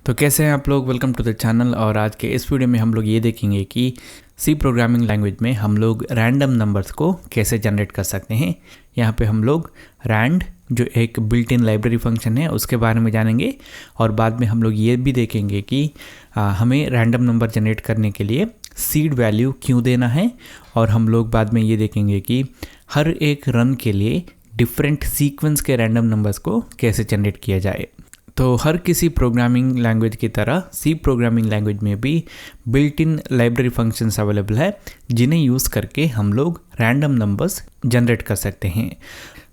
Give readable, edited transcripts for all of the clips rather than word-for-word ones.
तो कैसे हैं आप लोग। Welcome to the channel. और आज के इस वीडियो में हम लोग ये देखेंगे कि सी प्रोग्रामिंग लैंग्वेज में हम लोग रैंडम नंबर्स को कैसे जनरेट कर सकते हैं। यहाँ पे हम लोग रैंड जो एक बिल्ट इन लाइब्रेरी फंक्शन है उसके बारे में जानेंगे और बाद में हम लोग ये भी देखेंगे कि हमें रैंडम नंबर जनरेट करने के लिए सीड वैल्यू क्यों देना है। और हम लोग बाद में ये देखेंगे कि हर एक रन के लिए डिफरेंट सीक्वेंस के रैंडम नंबर्स को कैसे जनरेट किया जाए। तो हर किसी प्रोग्रामिंग लैंग्वेज की तरह सी प्रोग्रामिंग लैंग्वेज में भी built in library functions available है जिन्हें यूज़ करके हम लोग रैंडम नंबर्स जनरेट कर सकते हैं।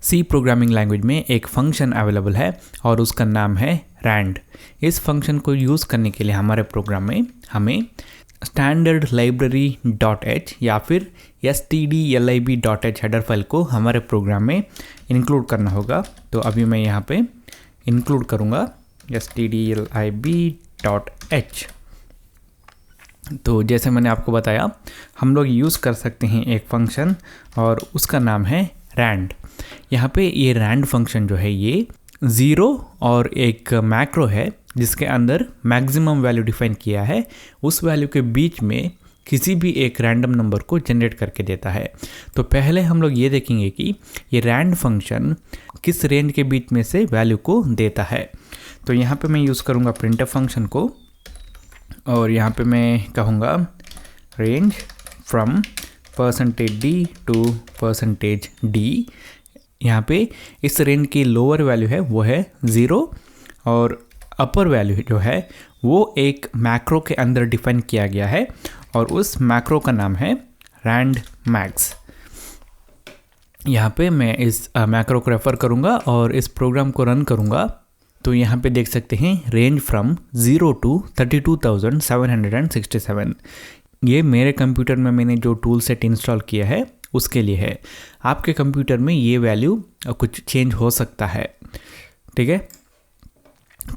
सी प्रोग्रामिंग लैंग्वेज में एक फंक्शन अवेलेबल है और उसका नाम है रैंड। इस फंक्शन को यूज़ करने के लिए हमारे प्रोग्राम में हमें स्टैंडर्ड लाइब्रेरी डॉट एच या फिर stdlib.h हेडर फाइल को हमारे प्रोग्राम में इंक्लूड करना होगा। तो अभी मैं यहाँ पे इंक्लूड करूँगा stdlib.h। तो जैसे मैंने आपको बताया हम लोग यूज़ कर सकते हैं एक फंक्शन और उसका नाम है रैंड। यहाँ पे ये रैंड फंक्शन जो है ये 0 और एक मैक्रो है जिसके अंदर मैक्सिमम वैल्यू डिफाइन किया है। उस वैल्यू के बीच में किसी भी एक रैंडम नंबर को जनरेट करके देता है। तो पहले हम लोग ये देखेंगे कि ये रैंड फंक्शन किस रेंज के बीच में से वैल्यू को देता है। तो यहाँ पे मैं यूज़ करूँगा प्रिंटफ फंक्शन को और यहाँ पे मैं कहूँगा range from %d to %d। यहाँ पे इस रेंज की लोअर वैल्यू है वो है 0 और अपर वैल्यू जो है वो एक मैक्रो के अंदर डिफाइन किया गया है और उस मैक्रो का नाम है रैंड मैक्स। यहाँ पे मैं इस मैक्रो को रेफ़र करूँगा और इस प्रोग्राम को रन करूँगा। तो यहाँ पे देख सकते हैं रेंज फ्रॉम 0 टू 32,767। ये मेरे कंप्यूटर में मैंने जो टूल सेट इंस्टॉल किया है उसके लिए है। आपके कंप्यूटर में ये वैल्यू कुछ चेंज हो सकता है, ठीक है।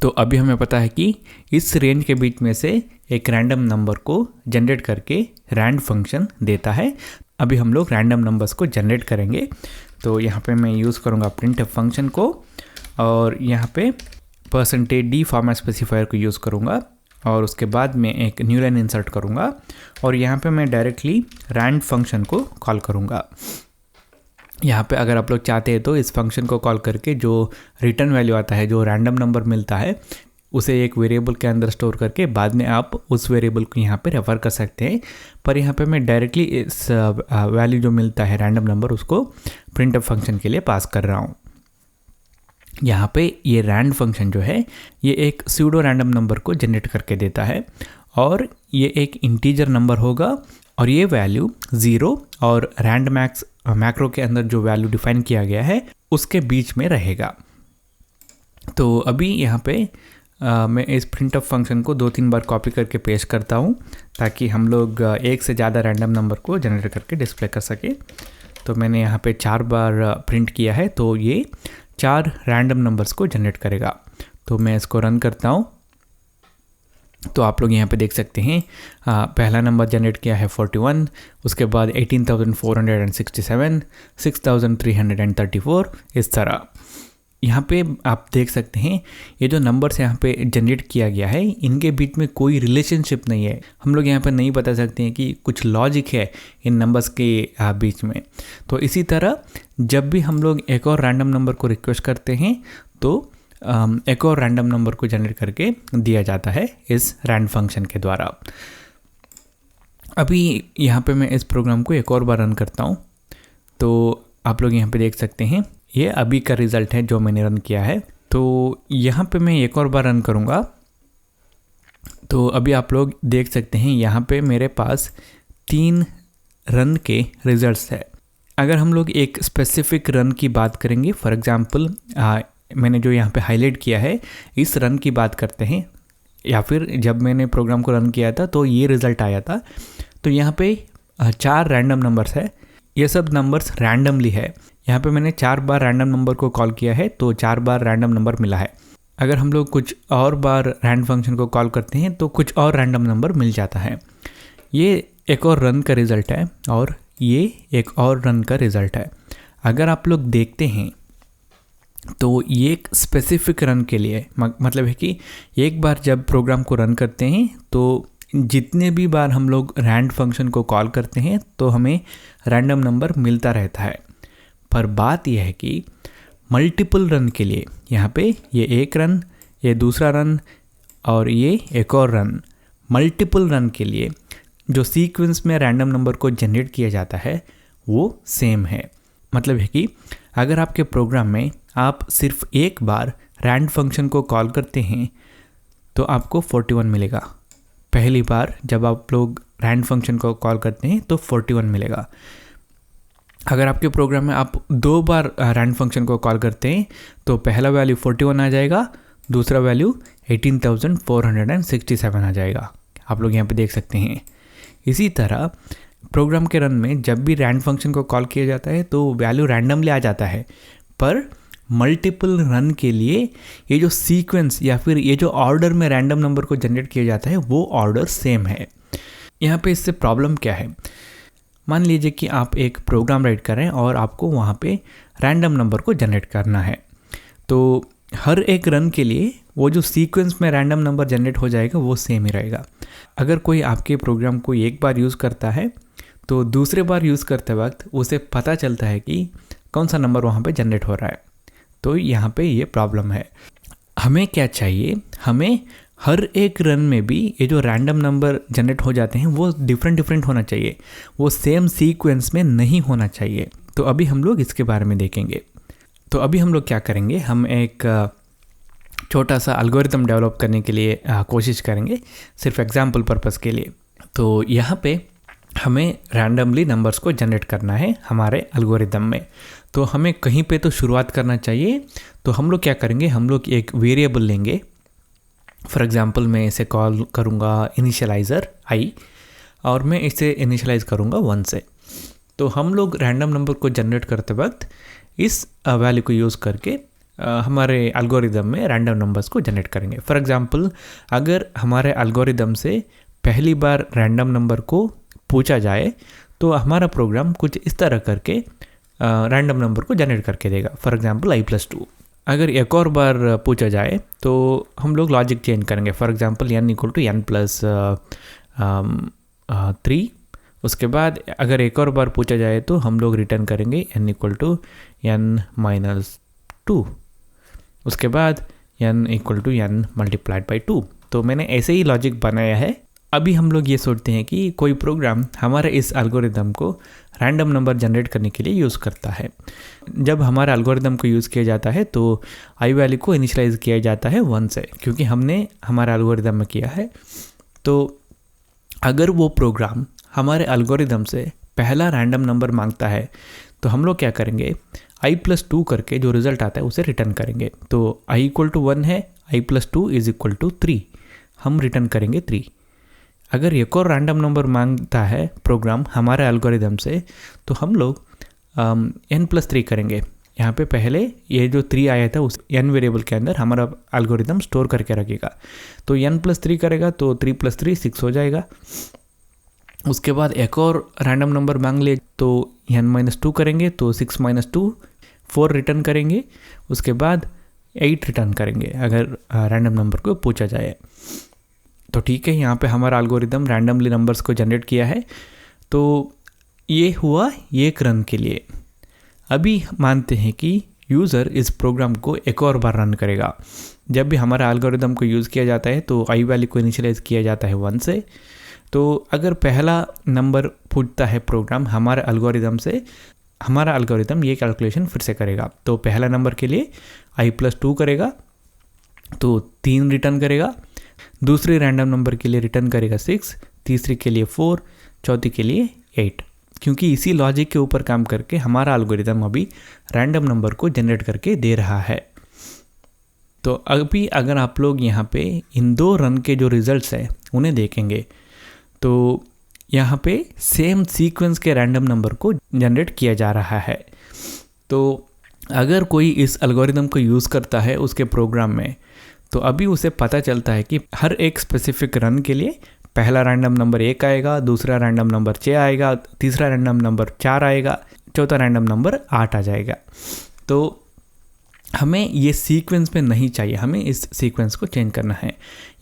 तो अभी हमें पता है कि इस रेंज के बीच में से एक रैंडम नंबर को जनरेट करके रैंड फंक्शन देता है। अभी हम लोग रैंडम नंबर्स को जनरेट करेंगे। तो यहाँ पे मैं यूज़ करूँगा प्रिंटफ फंक्शन को और यहाँ पे %d फॉर्मेट स्पेसिफायर को यूज़ करूँगा और उसके बाद में एक न्यू लाइन इंसर्ट करूँगा और यहाँ पे मैं डायरेक्टली रैंड फंक्शन को कॉल करूँगा। यहाँ पे अगर आप लोग चाहते हैं तो इस फंक्शन को कॉल करके जो रिटर्न वैल्यू आता है, जो रैंडम नंबर मिलता है, उसे एक वेरिएबल के अंदर स्टोर करके बाद में आप उस वेरिएबल को यहाँ पे रेफ़र कर सकते हैं। पर यहाँ पे मैं डायरेक्टली इस वैल्यू जो मिलता है रैंडम नंबर उसको प्रिंटफ फंक्शन के लिए पास कर रहा हूँ। यहाँ पे ये रैंड फंक्शन जो है ये एक स्यूडो रैंडम नंबर को जनरेट करके देता है और ये एक इंटीजर नंबर होगा और ये वैल्यू 0 और रैंड मैक्स मैक्रो के अंदर जो वैल्यू डिफाइन किया गया है उसके बीच में रहेगा। तो अभी यहाँ पे मैं इस प्रिंटफ फंक्शन को 2-3 बार कॉपी करके पेस्ट करता हूँ ताकि हम लोग एक से ज़्यादा रैंडम नंबर को जनरेट करके डिस्प्ले कर सके। तो मैंने यहाँ पे 4 बार प्रिंट किया है तो ये 4 रैंडम नंबर्स को जनरेट करेगा। तो मैं इसको रन करता हूँ। तो आप लोग यहाँ पे देख सकते हैं पहला नंबर जनरेट किया है 41, उसके बाद 18,467, 6,334, इस तरह। यहाँ पे आप देख सकते हैं ये जो नंबर्स यहाँ पे जनरेट किया गया है इनके बीच में कोई रिलेशनशिप नहीं है। हम लोग यहाँ पे नहीं बता सकते हैं कि कुछ लॉजिक है इन नंबर्स के बीच में। तो इसी तरह जब भी हम लोग एक और रैंडम नंबर को रिक्वेस्ट करते हैं तो एक और रैंडम नंबर को जनरेट करके दिया जाता है इस रैंड फंक्शन के द्वारा। अभी यहाँ पे मैं इस प्रोग्राम को एक और बार रन करता हूँ। तो आप लोग यहाँ पे देख सकते हैं ये अभी का रिज़ल्ट है जो मैंने रन किया है। तो यहाँ पे मैं एक और बार रन करूँगा। तो अभी आप लोग देख सकते हैं यहाँ पे मेरे पास 3 रन के रिज़ल्ट्स है। अगर हम लोग एक स्पेसिफिक रन की बात करेंगे, फॉर एग्ज़ाम्पल मैंने जो यहाँ पे हाईलाइट किया है इस रन की बात करते हैं या फिर जब मैंने प्रोग्राम को रन किया था तो ये रिज़ल्ट आया था। तो यहाँ पे 4 रैंडम नंबर्स है, ये सब नंबर्स रैंडमली है। यहाँ पे मैंने 4 बार रैंडम नंबर को कॉल किया है तो 4 बार रैंडम नंबर मिला है। अगर हम लोग कुछ और बार रैंड फंक्शन को कॉल करते हैं तो कुछ और रैंडम नंबर मिल जाता है। ये एक और रन का रिज़ल्ट है और ये एक और रन का रिज़ल्ट है। अगर आप लोग देखते हैं तो ये एक स्पेसिफिक रन के लिए मतलब है कि एक बार जब प्रोग्राम को रन करते हैं तो जितने भी बार हम लोग रैंड फंक्शन को कॉल करते हैं तो हमें रैंडम नंबर मिलता रहता है। पर बात यह है कि मल्टीपल रन के लिए यहाँ पे ये एक रन, ये दूसरा रन और ये एक और रन, मल्टीपल रन के लिए जो सीक्वेंस में रैंडम नंबर को जनरेट किया जाता है वो सेम है। मतलब है कि अगर आपके प्रोग्राम में आप सिर्फ एक बार रैंड फंक्शन को कॉल करते हैं तो आपको 41 मिलेगा। पहली बार जब आप लोग रैंड फंक्शन को कॉल करते हैं तो 41 मिलेगा। अगर आपके प्रोग्राम में आप 2 बार रैंड फंक्शन को कॉल करते हैं तो पहला वैल्यू 41 आ जाएगा, दूसरा वैल्यू 18,467 आ जाएगा। आप लोग यहाँ पे देख सकते हैं। इसी तरह प्रोग्राम के रन में जब भी रैंड फंक्शन को कॉल किया जाता है तो वैल्यू रैंडमली आ जाता है, पर मल्टीपल रन के लिए ये जो सीक्वेंस या फिर ये जो ऑर्डर में रैंडम नंबर को जनरेट किया जाता है वो ऑर्डर सेम है। यहाँ पे इससे प्रॉब्लम क्या है? मान लीजिए कि आप एक प्रोग्राम राइट कर रहे हैं और आपको वहाँ पे रैंडम नंबर को जनरेट करना है, तो हर एक रन के लिए वो जो सीक्वेंस में रैंडम नंबर जनरेट हो जाएगा वो सेम ही रहेगा। अगर कोई आपके प्रोग्राम को एक बार यूज़ करता है तो दूसरे बार यूज़ करते वक्त उसे पता चलता है कि कौन सा नंबर वहाँ पे जनरेट हो रहा है। तो यहाँ पे ये प्रॉब्लम है। हमें क्या चाहिए? हमें हर एक रन में भी ये जो रैंडम नंबर जनरेट हो जाते हैं वो डिफरेंट होना चाहिए, वो सेम सीक्वेंस में नहीं होना चाहिए। तो अभी हम लोग इसके बारे में देखेंगे। तो अभी हम लोग क्या करेंगे, हम एक छोटा सा एल्गोरिथम डेवलप करने के लिए कोशिश करेंगे, सिर्फ एग्जाम्पल पर्पस के लिए। तो यहाँ पे हमें रैंडमली नंबर्स को जनरेट करना है हमारे एल्गोरिथम में। तो हमें कहीं पे तो शुरुआत करना चाहिए। तो हम लोग क्या करेंगे, हम लोग एक वेरिएबल लेंगे। फॉर एग्जांपल मैं इसे कॉल करूँगा इनिशियलाइज़र i और मैं इसे इनिशियलाइज़ करूँगा 1 से। तो हम लोग रैंडम नंबर को जनरेट करते वक्त इस वैल्यू को यूज़ करके हमारे एल्गोरिदम में रैंडम नंबर्स को जनरेट करेंगे। फॉर एग्जांपल अगर हमारे एल्गोरिदम से पहली बार रैंडम नंबर को पूछा जाए तो हमारा प्रोग्राम कुछ इस तरह करके रैंडम नंबर को जनरेट करके देगा। For example i+2। अगर एक और बार पूछा जाए तो हम लोग लॉजिक चेंज करेंगे। For example n=n+3। उसके बाद अगर एक और बार पूछा जाए तो हम लोग रिटर्न करेंगे n=n-2। उसके बाद n=n×2। तो मैंने ऐसे ही लॉजिक बनाया है। अभी हम लोग ये सोचते हैं कि कोई प्रोग्राम हमारे इस एल्गोरिदम को रैंडम नंबर जनरेट करने के लिए यूज़ करता है। जब हमारा एल्गोरिदम को यूज़ किया जाता है तो i वैल्यू को इनिशियलाइज़ किया जाता है 1 से, क्योंकि हमने हमारा एल्गोरिदम में किया है। तो अगर वो प्रोग्राम हमारे एल्गोरिदम से पहला रैंडम नंबर मांगता है तो हम लोग क्या करेंगे, i+2 करके जो रिज़ल्ट आता है उसे रिटर्न करेंगे। तो i=1 है, i+2=3, हम रिटर्न करेंगे 3। अगर एक और रैंडम नंबर मांगता है प्रोग्राम हमारे एल्गोरिदम से तो हम लोग n+3 करेंगे। यहाँ पे पहले ये जो 3 आया था उस n वेरिएबल के अंदर हमारा एल्गोरिदम स्टोर करके रखेगा। तो n+3 करेगा तो 3 + 3 6 हो जाएगा। उसके बाद एक और रैंडम नंबर मांग ले तो n-2 करेंगे तो 6 - 2 4 रिटर्न करेंगे। उसके बाद 8 रिटर्न करेंगे अगर रैंडम नंबर को पूछा जाए। तो ठीक है, यहाँ पे हमारा एल्गोरिदम रैंडमली नंबर्स को जनरेट किया है। तो ये हुआ एक रन के लिए। अभी मानते हैं कि यूज़र इस प्रोग्राम को एक और बार रन करेगा। जब भी हमारा एल्गोरिदम को यूज़ किया जाता है तो i वैल्यू को इनिशियलाइज़ किया जाता है 1 से। तो अगर पहला नंबर पूछता है प्रोग्राम हमारे एल्गोरिदम से, हमारा एल्गोरिदम ये कैलकुलेशन फिर से करेगा। तो पहला नंबर के लिए i+2 करेगा तो 3 रिटर्न करेगा। दूसरे रैंडम नंबर के लिए रिटर्न करेगा 6, तीसरे के लिए 4, चौथी के लिए 8। क्योंकि इसी लॉजिक के ऊपर काम करके हमारा एल्गोरिदम अभी रैंडम नंबर को जनरेट करके दे रहा है। तो अभी अगर आप लोग यहाँ पे इन 2 रन के जो रिजल्ट्स हैं उन्हें देखेंगे तो यहाँ पे सेम सीक्वेंस के रैंडम नंबर को जनरेट किया जा रहा है। तो अगर कोई इस एल्गोरिदम को यूज़ करता है उसके प्रोग्राम में तो अभी उसे पता चलता है कि हर एक स्पेसिफिक रन के लिए पहला रैंडम नंबर 1 आएगा, दूसरा रैंडम नंबर 6 आएगा, तीसरा रैंडम नंबर 4 आएगा, चौथा रैंडम नंबर 8 आ जाएगा। तो हमें ये सीक्वेंस में नहीं चाहिए, हमें इस सीक्वेंस को चेंज करना है।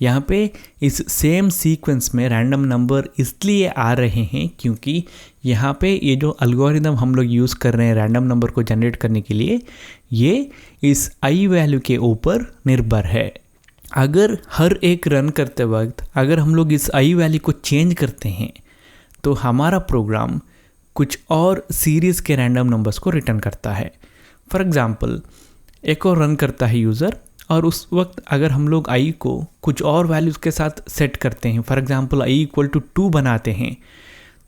यहाँ पे इस सेम सीक्वेंस में रैंडम नंबर इसलिए आ रहे हैं क्योंकि यहाँ पे ये जो एल्गोरिदम हम लोग यूज़ कर रहे हैं रैंडम नंबर को जनरेट करने के लिए, ये इस आई वैल्यू के ऊपर निर्भर है। अगर हर एक रन करते वक्त अगर हम लोग इस आई वैल्यू को चेंज करते हैं तो हमारा प्रोग्राम कुछ और सीरीज़ के रैंडम नंबर्स को रिटर्न करता है। फॉर एग्ज़ाम्पल, एक और रन करता है यूज़र और उस वक्त अगर हम लोग आई को कुछ और वैल्यूज़ के साथ सेट करते हैं, for example I equal to 2 बनाते हैं,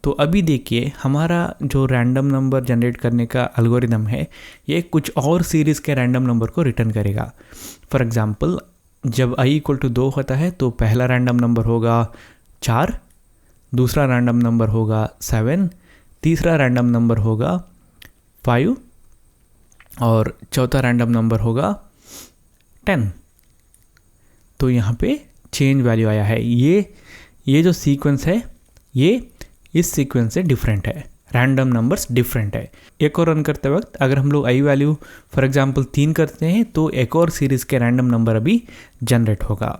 तो अभी देखिए हमारा जो रैंडम नंबर जनरेट करने का एल्गोरिदम है ये कुछ और सीरीज़ के रैंडम नंबर को रिटर्न करेगा। फॉर एग्ज़ाम्पल, जब आई इक्वल टू 2 होता है तो पहला रैंडम नंबर होगा 4, दूसरा रैंडम नंबर होगा 7, तीसरा रैंडम नंबर होगा 5 और चौथा रैंडम नंबर होगा 10। तो यहाँ पे चेंज वैल्यू आया है। ये जो सीक्वेंस है ये इस सीक्वेंस से डिफरेंट है, रैंडम नंबर्स डिफरेंट है। एक और रन करते वक्त अगर हम लोग आई वैल्यू फॉर एग्जांपल 3 करते हैं तो एक और सीरीज़ के रैंडम नंबर अभी जनरेट होगा।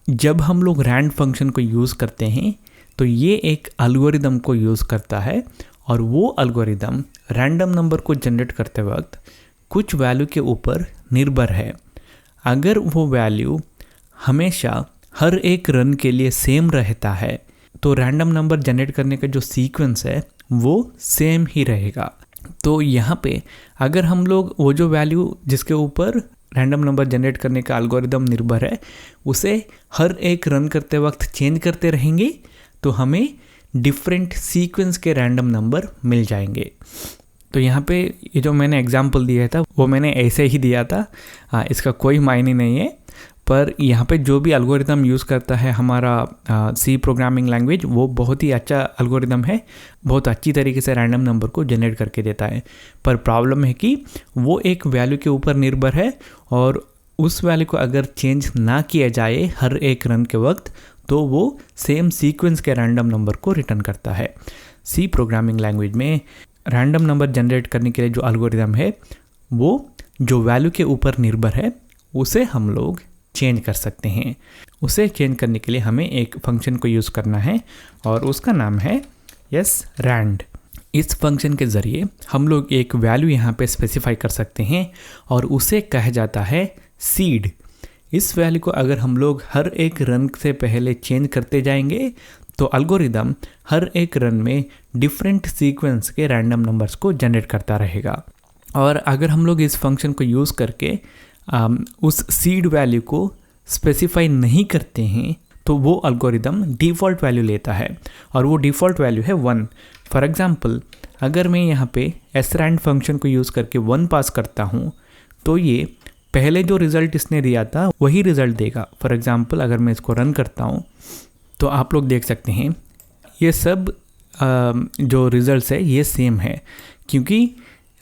जब हम लोग रैंड फंक्शन को यूज़ करते हैं तो ये एक एल्गोरिदम को यूज़ करता है और वो एल्गोरिदम रैंडम नंबर को जनरेट करते वक्त कुछ वैल्यू के ऊपर निर्भर है। अगर वो वैल्यू हमेशा हर एक रन के लिए सेम रहता है तो रैंडम नंबर जनरेट करने का जो सीक्वेंस है वो सेम ही रहेगा। तो यहाँ पे अगर हम लोग वो जो वैल्यू जिसके ऊपर रैंडम नंबर जनरेट करने का एल्गोरिदम निर्भर है उसे हर एक रन करते वक्त चेंज करते रहेंगे तो हमें डिफरेंट सीक्वेंस के रैंडम नंबर मिल जाएंगे। तो यहाँ पे ये जो मैंने एग्जांपल दिया था वो मैंने ऐसे ही दिया था, इसका कोई मायने नहीं है। पर यहाँ पे जो भी एल्गोरिदम यूज़ करता है हमारा सी प्रोग्रामिंग लैंग्वेज वो बहुत ही अच्छा एल्गोरिदम है, बहुत अच्छी तरीके से रैंडम नंबर को जनरेट करके देता है। पर प्रॉब्लम है कि वो एक वैल्यू के ऊपर निर्भर है और उस वैल्यू को अगर चेंज ना किया जाए हर एक रन के वक्त तो वो सेम सीक्वेंस के रैंडम नंबर को रिटर्न करता है। सी प्रोग्रामिंग लैंग्वेज में रैंडम नंबर जनरेट करने के लिए जो एल्गोरिदम है वो जो वैल्यू के ऊपर निर्भर है उसे हम लोग चेंज कर सकते हैं। उसे चेंज करने के लिए हमें एक फंक्शन को यूज़ करना है और उसका नाम है rand। इस फंक्शन के ज़रिए हम लोग एक वैल्यू यहाँ पे स्पेसिफाई कर सकते हैं और उसे कहा जाता है सीड। इस वैल्यू को अगर हम लोग हर एक रन से पहले चेंज करते जाएंगे तो एल्गोरिदम हर एक रन में डिफरेंट सीक्वेंस के रैंडम नंबर्स को जनरेट करता रहेगा। और अगर हम लोग इस फंक्शन को यूज़ करके उस सीड वैल्यू को स्पेसिफाई नहीं करते हैं तो वो एल्गोरिदम डिफ़ॉल्ट वैल्यू लेता है और वो डिफ़ॉल्ट वैल्यू है 1। फॉर एग्ज़ाम्पल, अगर मैं यहाँ पे srand फंक्शन को यूज़ करके 1 पास करता हूँ तो ये पहले जो रिज़ल्ट इसने दिया था वही रिज़ल्ट देगा। फॉर एग्ज़ाम्पल, अगर मैं इसको रन करता हूँ तो आप लोग देख सकते हैं ये सब जो रिज़ल्ट्स है ये सेम है क्योंकि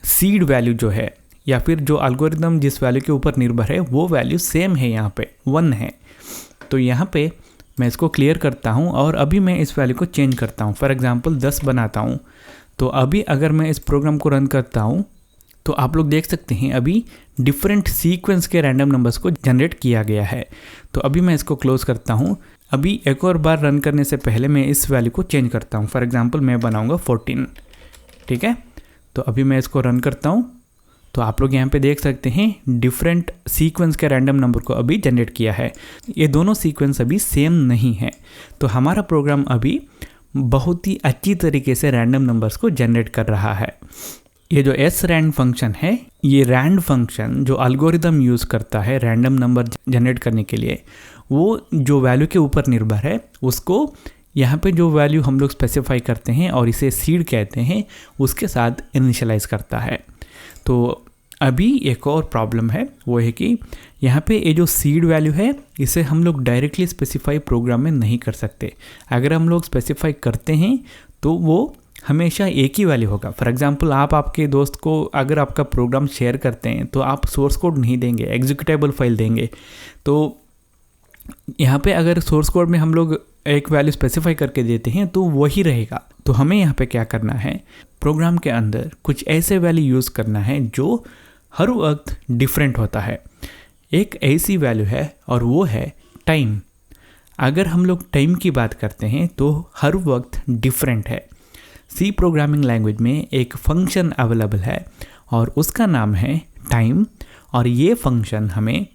सीड वैल्यू जो है या फिर जो एल्गोरिदम जिस वैल्यू के ऊपर निर्भर है वो वैल्यू सेम है, यहाँ पे 1 है। तो यहाँ पे मैं इसको क्लियर करता हूँ और अभी मैं इस वैल्यू को चेंज करता हूँ। फॉर एग्ज़ाम्पल 10 बनाता हूँ तो अभी अगर मैं इस प्रोग्राम को रन करता हूँ तो आप लोग देख सकते हैं अभी डिफरेंट सीक्वेंस के रैंडम नंबर्स को जनरेट किया गया है। तो अभी मैं इसको क्लोज़ करता हूँ। अभी एक और बार रन करने से पहले मैं इस वैल्यू को चेंज करता हूँ। फॉर एग्ज़ाम्पल मैं बनाऊँगा 14, ठीक है। तो अभी मैं इसको रन करता हूँ तो आप लोग यहाँ पे देख सकते हैं डिफरेंट सीक्वेंस के रैंडम नंबर को अभी जनरेट किया है। ये दोनों सीक्वेंस अभी सेम नहीं है तो हमारा प्रोग्राम अभी बहुत ही अच्छी तरीके से रैंडम नंबर्स को जनरेट कर रहा है। ये जो srand फंक्शन है, ये rand फंक्शन जो एल्गोरिदम यूज़ करता है रैंडम नंबर जनरेट करने के लिए, वो जो वैल्यू के ऊपर निर्भर है उसको यहाँ पे जो वैल्यू हम लोग स्पेसिफाई करते हैं और इसे सीड कहते हैं उसके साथ इनिशियलाइज करता है। तो अभी एक और प्रॉब्लम है वो है कि यहाँ पे ये जो सीड वैल्यू है इसे हम लोग डायरेक्टली स्पेसिफाई प्रोग्राम में नहीं कर सकते। अगर हम लोग स्पेसिफाई करते हैं तो वो हमेशा एक ही वैल्यू होगा। फॉर एग्जांपल, आप आपके दोस्त को अगर आपका प्रोग्राम शेयर करते हैं तो आप सोर्स कोड नहीं देंगे, एग्जीक्यूटेबल फाइल देंगे। तो यहाँ पे अगर सोर्स कोड में हम लोग एक वैल्यू स्पेसिफाई करके देते हैं तो वही रहेगा। तो हमें यहाँ पे क्या करना है, प्रोग्राम के अंदर कुछ ऐसे वैल्यू यूज़ करना है जो हर वक्त डिफरेंट होता है। एक ऐसी वैल्यू है और वो है टाइम। अगर हम लोग टाइम की बात करते हैं तो हर वक्त डिफरेंट है। सी प्रोग्रामिंग लैंग्वेज में एक फंक्शन अवेलेबल है और उसका नाम है टाइम, और ये फंक्शन हमें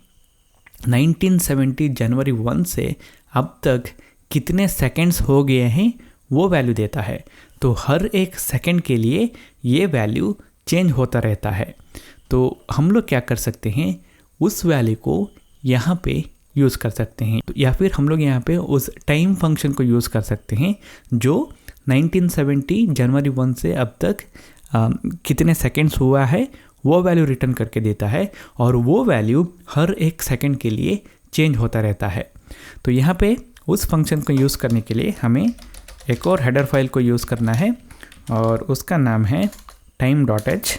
1970 जनवरी 1 से अब तक कितने सेकंड्स हो गए हैं वो वैल्यू देता है। तो हर एक सेकंड के लिए ये वैल्यू चेंज होता रहता है। तो हम लोग क्या कर सकते हैं, उस वैल्यू को यहाँ पे यूज़ कर सकते हैं, या फिर हम लोग यहाँ पे उस टाइम फंक्शन को यूज़ कर सकते हैं जो 1970 जनवरी 1 से अब तक कितने सेकंड्स हुआ है वो वैल्यू रिटर्न करके देता है, और वो वैल्यू हर एक सेकंड के लिए चेंज होता रहता है। तो यहाँ पे उस फंक्शन को यूज़ करने के लिए हमें एक और हेडर फाइल को यूज़ करना है और उसका नाम है time.h,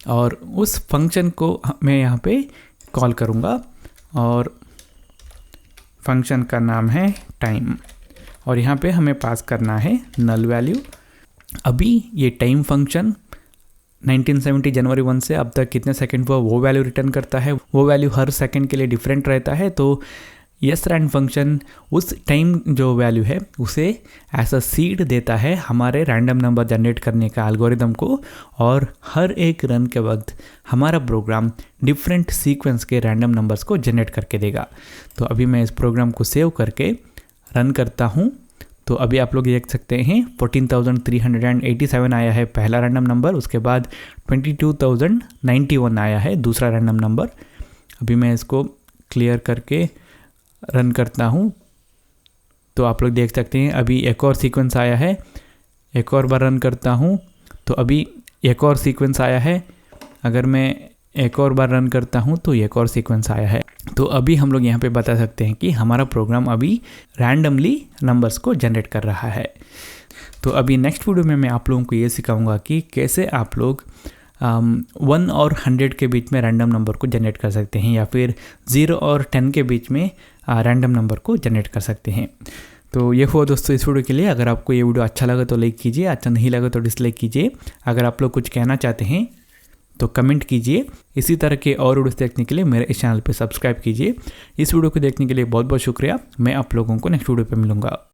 और उस फंक्शन को मैं यहाँ पे कॉल करूँगा और फंक्शन का नाम है टाइम, और यहाँ पे हमें पास करना है नल वैल्यू। अभी ये टाइम फंक्शन 1970 जनवरी 1 से अब तक कितने सेकंड हुआ वो वैल्यू रिटर्न करता है। वो वैल्यू हर सेकंड के लिए डिफरेंट रहता है। तो यस रैंड फंक्शन उस टाइम जो वैल्यू है उसे ऐसा सीड देता है हमारे रैंडम नंबर जनरेट करने का एल्गोरिदम को, और हर एक रन के वक्त हमारा प्रोग्राम डिफरेंट सीक्वेंस के रैंडम नंबर्स को जनरेट करके देगा। तो अभी मैं इस प्रोग्राम को सेव करके रन करता हूँ। तो अभी आप लोग देख सकते हैं 14,387 आया है पहला रैंडम नंबर, उसके बाद 22,091 आया है दूसरा रैंडम नंबर। अभी मैं इसको क्लियर करके रन करता हूँ तो आप लोग देख सकते हैं अभी एक और सीक्वेंस आया है। एक और बार रन करता हूँ तो अभी एक और सीक्वेंस आया है। अगर मैं एक और बार रन करता हूँ तो एक और सीक्वेंस आया है। तो अभी हम लोग यहाँ पे बता सकते हैं कि हमारा प्रोग्राम अभी रैंडमली नंबर्स को जनरेट कर रहा है। तो अभी नेक्स्ट वीडियो में मैं आप लोगों को ये सिखाऊंगा कि कैसे आप लोग 1 और 100 के बीच में रैंडम नंबर को जनरेट कर सकते हैं, या फिर 0 और 10 के बीच में रैंडम नंबर को जनरेट कर सकते हैं। तो ये हुआ दोस्तों इस वीडियो के लिए। अगर आपको ये वीडियो अच्छा लगा तो लाइक कीजिए, अच्छा नहीं लगा तो डिसलाइक कीजिए। अगर आप लोग कुछ कहना चाहते हैं तो कमेंट कीजिए। इसी तरह के और वीडियोस देखने के लिए मेरे इस चैनल पे सब्सक्राइब कीजिए। इस वीडियो को देखने के लिए बहुत बहुत शुक्रिया। मैं आप लोगों को नेक्स्ट वीडियो पे मिलूंगा।